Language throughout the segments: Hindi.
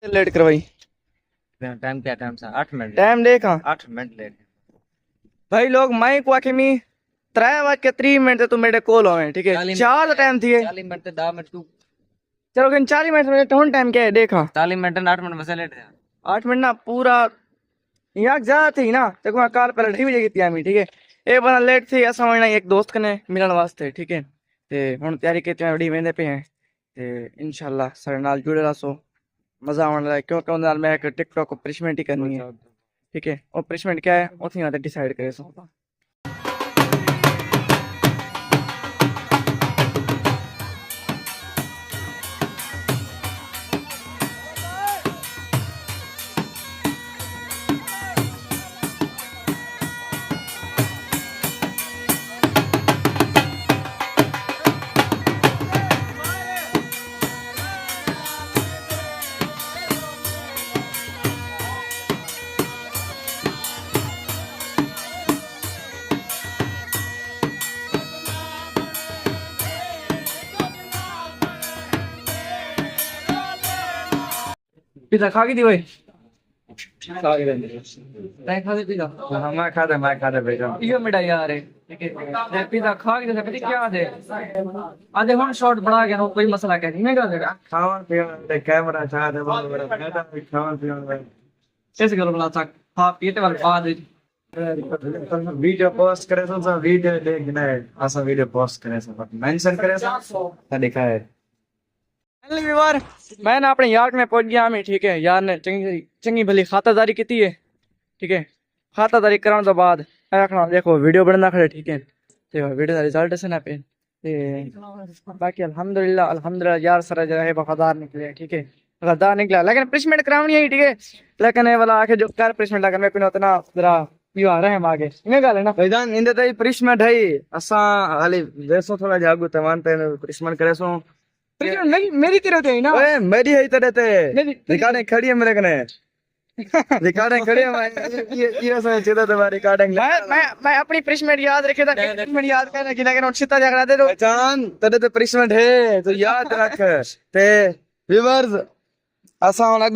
लेट करवाई टाइम क्या टाइम सा 8 मिनट टाइम देखा 8 मिनट लेट भाई लोग माइक वाके मी 3:03 तू मेरे कॉल हो ठीक है 4 टाइम थी 40 मिनट 10 मिनट तू चलो कहीं 40 मिनट में टोन टाइम क्या है देखा 40 मिनट 8 मिनट बस लेट है 8 मिनट ना पूरा यहाँ ज्यादा थी ना देखो मैं कार पहले 2 बजे की थी ठीक है एक बंदा लेट थी ऐसा होना एक दोस्त कने मिलन वास्ते ठीक है ते हुन तैयारी की वड़ी वेंदे पे हैं ते इंशाल्लाह सारे नाल जुड़े रहो मजा आने लगा क्योंकि उन नाल मैं एक टिकटॉक ऑपरेशमेंट ही करनी है ठीक है ऑपरेशमेंट क्या है उसी आते डिसाइड करे सो पिज्जा खा के दी भाई खा के दे तय खा दे पिज्जा हां मैं खाता बेटा यो मिठाई यार है ठीक है पिज्जा खा के दे पता क्या दे आधे हुन शॉट बड़ा गया कोई मसला क्या नहीं मैं कह देगा खावन पियन दे कैमरा चाह दे बहुत बड़ा बेटा खावन पियन कैसे करो बड़ा सा खा पीते वाले बाद वीडियो पोस्ट करे तो वीडियो देखना है ऐसा वीडियो पोस्ट करे सब मेंशन करे सब दिखा है फाइनली व्यूअर मैं ना अपने यार्ड में पहुंच गया मैं ठीक है यार ने चंगी भली खातादारी की है ठीक है खातादारी कराने तो बाद आखना देखो वीडियो बनना खड़े ठीक है तो वीडियो का रिजल्ट से ना पे बाकी अल्हम्दुलिल्लाह यार सर जो है वफादार निकले ठीक है वफादार निकला लेकिन प्लेसमेंट करावनी है ठीक है लेकिन ये वाला आके जो कर प्लेसमेंट लगा मैं पिन उतना जरा यू आ रहे हैं आगे इन्हें गाल है ना भाईजान इंदे तई प्लेसमेंट है असा हाली वैसो थोड़ा जागो तमान पे प्लेसमेंट करे सो प्लेसमेंट मेरी तरह थे ना ओए मेरी है तेरे ते रिकॉर्डिंग खड़ी है मेरे कने रिकॉर्डिंग खड़ी है ये सब चीज़ तुम्हारी रिकॉर्डिंग मैं अपनी प्लेसमेंट याद रखे था प्लेसमेंट याद करने की लेकिन उठता झगड़ा दे दो पहचान तेरे ते प्लेसमेंट है तो याद रख ते व्यूअर्स असा होना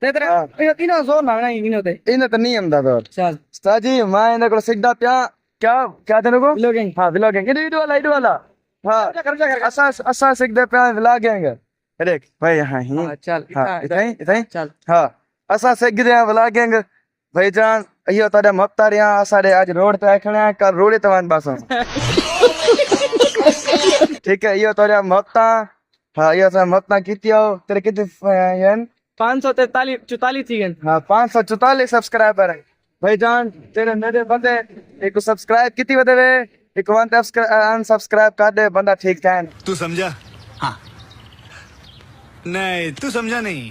ते तेरा तीनों जोर ना नहीं इन्हों ते इन तो नहीं अंदा तो चल उस्ताद जी मैं इन्हें को सीधा क्या क्या क्या देने को व्लॉगिंग हाँ व्लॉगिंग इधर वाला हाँ असा सीखते पे व्लॉगिंग देख भाई हाँ ही चल हाँ इतने चल हाँ असा सीखते हैं व्लॉगिंग भाईजान यो तारे मफ्ता रिया असारे आज रोड पे खड़े हैं कर रोड तवान बासों ठीक है यो तारे मफ्ता हाँ यो तारे मफ्ता कितनी हो तेरे कितने यान 544 थी गन हाँ 544 सब्सक्राइबर है भाईजान तेरे मेरे बंदे एक सब्सक्राइब कितनी बदे वे एक वन अनसब्सक्राइब कर दे बंदा ठीक है तू समझा हाँ नहीं तू समझा नहीं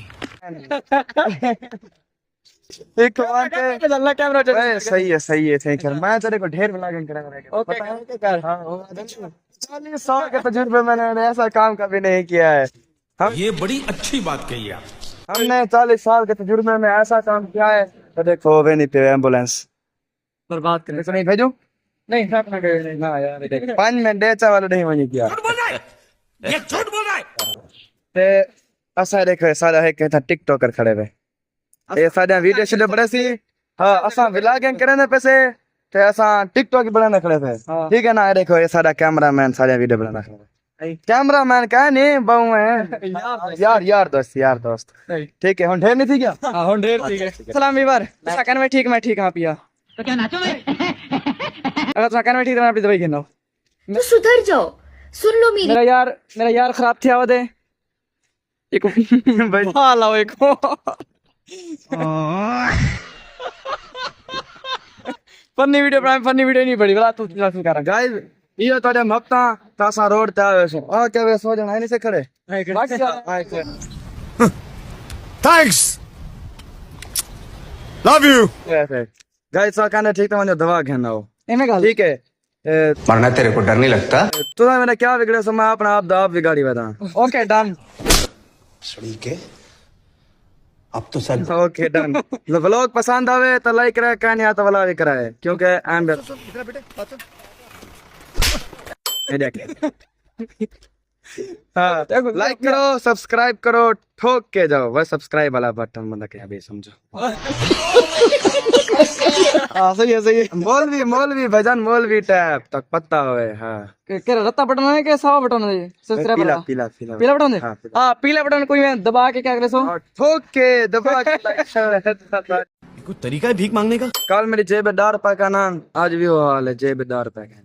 एक वन पे चलना कैमरा चल सही है सही कर मैं तेरे को ढेर व्लॉगिंग करेंगे ओके कर हाँ 40 के तजुर्बे मैंने ऐसा काम कभी नहीं किया है हम ये बड़ी अच्छी बात कही आप हमने 40 साल के तजुर्बे में ऐसा काम किया है तो देखो वे नहीं पे एम्बुलेंस बर्बाद कर देखो नहीं भेजू नहीं साफ ना कर नहीं ना यार देख 5 मिनट डेचा वाला नहीं वही किया ये झूठ बोल रहा है ते असा देखो सारा है कहता टिकटॉकर खड़े हुए ये सारा वीडियो शेडियो बड़े सी हाँ असा व्लॉगिंग करने पैसे ते असा टिकटॉक बनाने खड़े थे ठीक है ना देखो ये सारा कैमरामैन सारा वीडियो बनाना खड़े कैमरामैन का नहीं बहु है यार दोस्त ठीक है हम ढेर नहीं थी क्या हां हम ढेर ठीक है सलाम वीवर सकन में ठीक हां पिया तो क्या नाचो मैं अगर सकन में ठीक तो मैं अपनी दवाई गिनो तो सुधर जाओ सुन लो मेरा यार खराब थी आवदे एक भाई हां लाओ एक फनी वीडियो नहीं पड़ी बड़ा तू कर गाइस ये तो हम हफ्ता तासा रोड ते आवे सो आ के वे सो जण है नहीं से खड़े थैंक्स लव यू गाइस सा कहने ठीक तो दवा घेना हो एमे गाल ठीक है मरना तेरे को डर नहीं लगता तू मैंने क्या बिगड़े सो मैं अपना आप बिगाड़ी बता ओके डन सड़ी के अब तो सर ओके डन व्लॉग पसंद आवे तो लाइक करे का नहीं आता वाला भी कराए क्योंकि आई एम ये देख हाँ लाइक करो सब्सक्राइब करो ठोक के जाओ बस सब्सक्राइब वाला बटन मतलब क्या अभी समझो हाँ सही है मौलवी भजन मौलवी टैप तक पता होए हाँ क्या रत्ता बटन है क्या सावा बटन है सब्सक्राइब पीला वाला पीला पीला पीला बटन है हाँ, पीला। हाँ पीला बटन कोई मैं दबा के क्या करे सो और ठोक के दबा के कोई तरीका है भीख मांगने का? कल मेरी जेबेदार रुपए का नाम आज भी वो हाल है जेबेदार रुपए का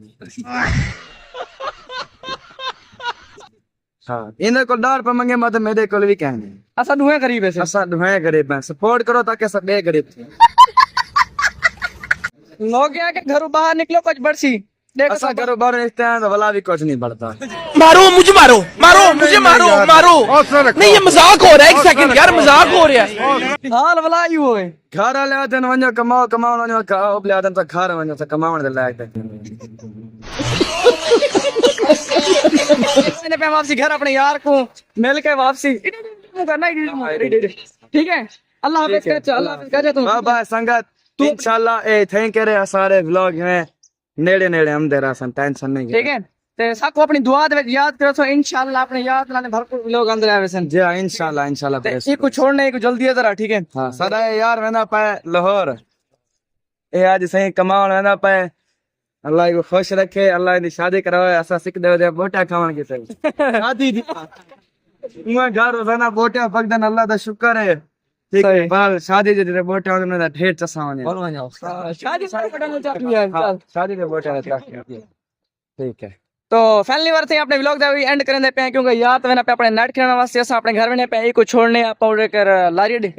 हाँ इन्हें को दार पर मंगे मत मेरे को भी कहने असा दुहे गरीब है असा दुहे गरीब हैं सपोर्ट करो ताकि सब बे गरीब थे लोग यहाँ के घरों बाहर निकलो कुछ बरसी देखो असा करो बार देखते हैं तो भला भी कुछ नहीं बढ़ता मारो मुझे मारो मुझे मारो नहीं ये मजाक हो रहा है एक सेकंड यार मजाक हो रहा है हाल भला ही हुए घर वाले आते हैं वञो कमाओ वञो खाओ ले आते हैं तो घर वञो तो कमावण दे लायक मैंने पे वापसी घर अपने यार को मिल के वापसी करना ही ठीक है अल्लाह हाफिज कर अल्लाह हाफिज कर तुम बाय बाय संगत इंशाल्लाह ए थैंक यू सारे व्लॉग में नेड़े नेड़े हम दे रहा सन टेंशन नहीं ठीक है ते साको अपनी दुआ दे याद करो सो इंशाल्लाह अपने याद लाने भरपूर लोग अंदर आवे सन जी हाँ इंशाल्लाह ये को छोड़ने को जल्दी है जरा ठीक है हाँ सदा यार वेंदा पाए लाहौर ए आज सही कमावण वेंदा पाए अल्लाह को खुश रखे अल्लाह दी शादी करावे असा सिक दे बोटा खावण की सही शादी दी मैं घर रोजाना बोटा पकदन अल्लाह दा शुक्र है ठीक है पर शादी जे बोटा ने ढेर चसावने शादी से पटन चाहती है चल शादी के बोटा ठीक है तो फैमिली वार थे अपने व्लॉग दा एंड करने पे हैं क्योंकि याद वेना पे अपने नेट खेलने वास्ते असा अपने घर में पे को छोड़ने आप और कर लारी अड्डे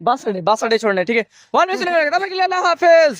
बस अड्डे छोड़ने ठीक है वन मिस अल्लाह हाफिज।